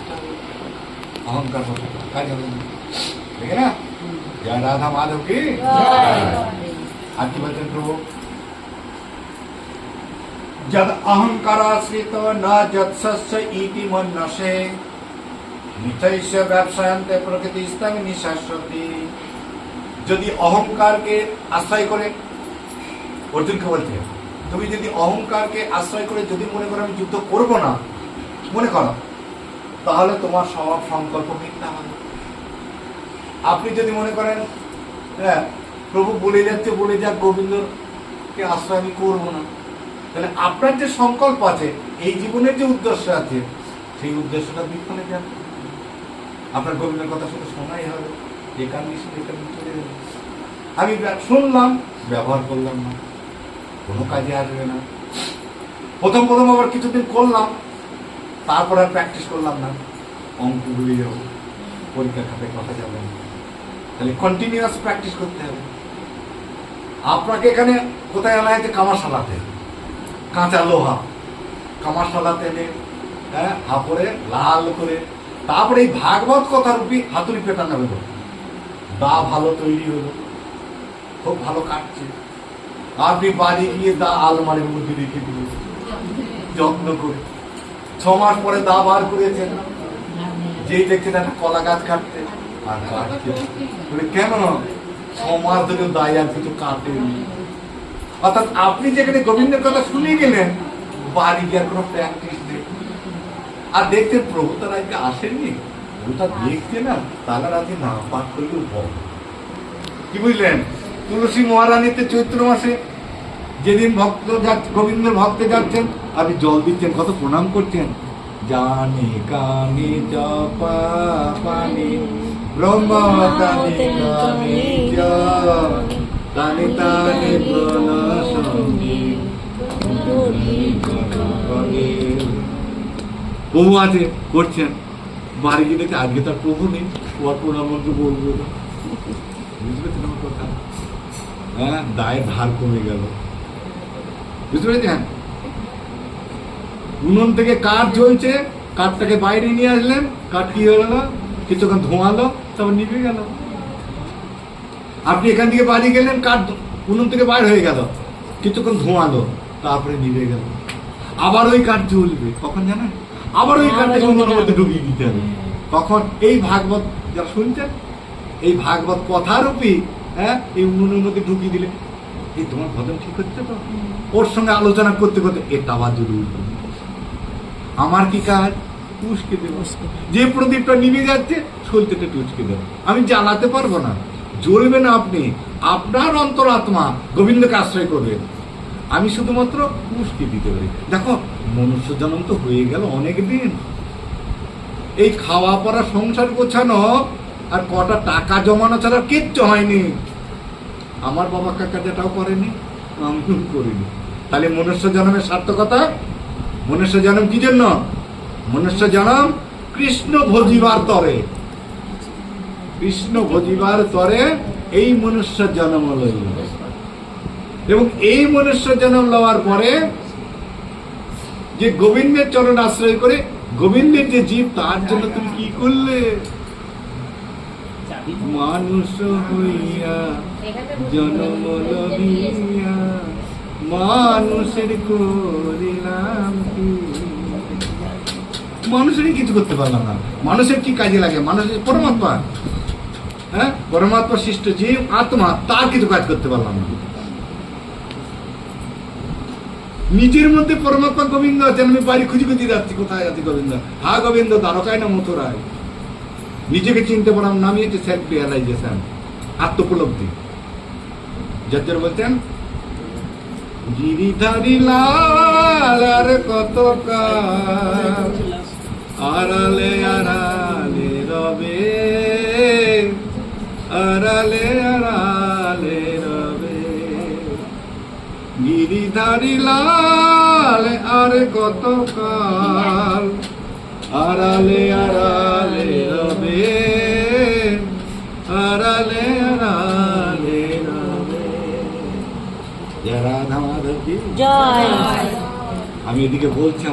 अहंकार काय झालं ठीक है ना। जय राधा माधव की आजची वचन प्रभू जद अहंकाराश्रित न जत्सस्य इति मन्यसे निचैस्य ব্যবসায়ন্তে প্রকৃতিস্তং নিঃশাশ্বতি। যদি অহংকারকে আশ্রয় করে অর্জুনকে বলছে তুমি যদি অহংকারকে আশ্রয় করে যদি মনে করো আমি যুদ্ধ করব না মনে করো তাহলে তোমার সব সংকল্প মিথ্যা হবে। আপনি যদি মনে করেন হ্যাঁ প্রভু বলে যাচ্ছে বলে যাক গোবিন্দকে আশ্রয় আমি করবো না তাহলে আপনার যে সংকল্প আছে এই জীবনের যে উদ্দেশ্য আছে সেই উদ্দেশ্যটা বিফলে যাবে। আপনার গোবিন্দের কথা শুধু শোনাই হবে এখান চলে যাবে। আমি শুনলাম ব্যবহার করলাম না কোনো কাজে আসবে না। প্রথম আবার কিছুদিন করলাম তারপর আর প্র্যাকটিস করলাম না অঙ্ক ভুলে যাবো পরীক্ষা খাতে কথা যাবে না। তাহলে কন্টিনিউয়াস প্র্যাকটিস করতে হবে। আপনাকে এখানে কোথায় আনা হয়েছে কামারশালাতে কাঁচা লোহা কামারশালাতে এনে হ্যাঁ হাপড়ে লাল করে তারপরে এই ভাগবত কথা রূপী হাতুড়ি পেটানো হলো দা ভালো তৈরি হলো খুব ভালো কাটছে। আপনি বাড়ি গিয়ে দা আলমারির মধ্যে রেখে দিলেন যত্ন করে 6 মাস পরে দা বার করেছেন যেই দেখছেন একটা কলা গাছ কাটতে আর কাটছে কেন 6 মাস ধরে দায় আর কিছু কাটেনি। অর্থাৎ আপনি যেখানে গোবিন্দের কথা শুনে গেলেন বাড়ি গিয়ে কোনো প্র্যাকটিস নেই আর দেখছেন প্রভু তারা আজকে আসেননি ওটা দেখছে না তারা আজকে না পাঠ করলেও বল কি বুঝলেন। তুলসী মহারানীতে চৈত্র মাসে যেদিন ভক্ত গোবিন্দের ভক্তে যাচ্ছেন আপনি জল দিচ্ছেন কত প্রণাম করছেন জানে কানে জপা পানি ব্রহ্ম কানে কানে তানে তানে প্রণাসঙ্গী প্রভু আছে করছেন বাড়ি গিয়ে দেখে আজকে তার প্রভু নেই ওর প্রণাম মন্ত্র বলবো বুঝতে পেরেছেন আমার কথা। হ্যাঁ দায়ের ধার কমে গেল বুঝতে পেরেছেন। উনুন থেকে কাঠ জ্বলছে কাঠটাকে বাইরে নিয়ে আসলেন কাঠ কি হয়ে গেল কিছুক্ষণ ধোঁয়ালো তারপর নিভে গেল। আপনি এখান থেকে বাড়ি গেলেন কাঠ উনুন থেকে বাইর হয়ে গেল কিছুক্ষণ ধোঁয়ালো তারপরে নিভে গেল আবার ওই কাঠ জ্বলবে কখন জানেন আবার ওই কাঠটাকে উনুনের মধ্যে ঢুকিয়ে দিতে হবে। তখন এই ভাগবত যারা শুনছেন এই ভাগবত কথারূপী হ্যাঁ এই উনুনের মধ্যে ঢুকিয়ে দিলে এই তোমার ভজন ঠিক হচ্ছে তো ওর সঙ্গে আলোচনা করতে করতে এটা আবার যদি আমার কি কাজ টুসকে দেব যে প্রদীপটা নিভে যাচ্ছে সলতেটা টুসকে দেব আমি জ্বালাতে পারবো না জ্বলবে না আপনি আপনার অন্তরাত্মা গোবিন্দকে আশ্রয় করবেন আমি শুধুমাত্র টুসকে দিতে পারি। দেখো মনুষ্য জন্ম তো হয়ে গেল অনেক দিন এই খাওয়া পড়া সংসার গোছানো আর কটা টাকা জমানো ছাড়া কিচ্ছু হয়নি। আমার বাবা কাকা যেটাও করেনি আমিও করিনি। তাহলে মনুষ্য জন্মের সার্থকতা মনুষ্য জন্ম কি জন্য মনুষ্য জন্ম কৃষ্ণ ভজিবার তরে কৃষ্ণ ভজিবার তরে এই মনুষ্য জন্ম লইল এবং এই মনুষ্য জন্ম লওয়ার পরে যে গোবিন্দের চরণ আশ্রয় করে গোবিন্দের যে জীব তার জন্য তুমি কি করলে মানুষ হইয়া জন্ম লইয়া মানুষের করিলাম কি মানুষেরই কিছু করতে পারলাম না। মানুষের কি কাজে লাগে মানুষের পরমাত্মা হ্যাঁ পরমাত্মা সৃষ্ট জীব আত্মা তার কিছু কাজ করতে পারলাম না। নিজের মধ্যে পরমাত্মা গোবিন্দ আছেন আমি বাড়ি খুঁজে খুঁজে যাচ্ছি কোথায় আছে গোবিন্দ হা গোবিন্দ দ্বারকায় না মথুরায় নিজেকে চিনতে পারার নামই হচ্ছে সেলফ রিয়ালাইজেশন আত্মোপলব্ধি। যাদের বলছেন গিরিধারী লাল আর কত আড়ালে আড়ালে রবে আড়ালে আড়ালে রবে গিরিধারী লাল আর কত কাল আড়ালে আড়ালে রবে আড়ালে আড়ালে রবে। জয় রাধা মাধব কি জয়। আমি এদিকে বলছি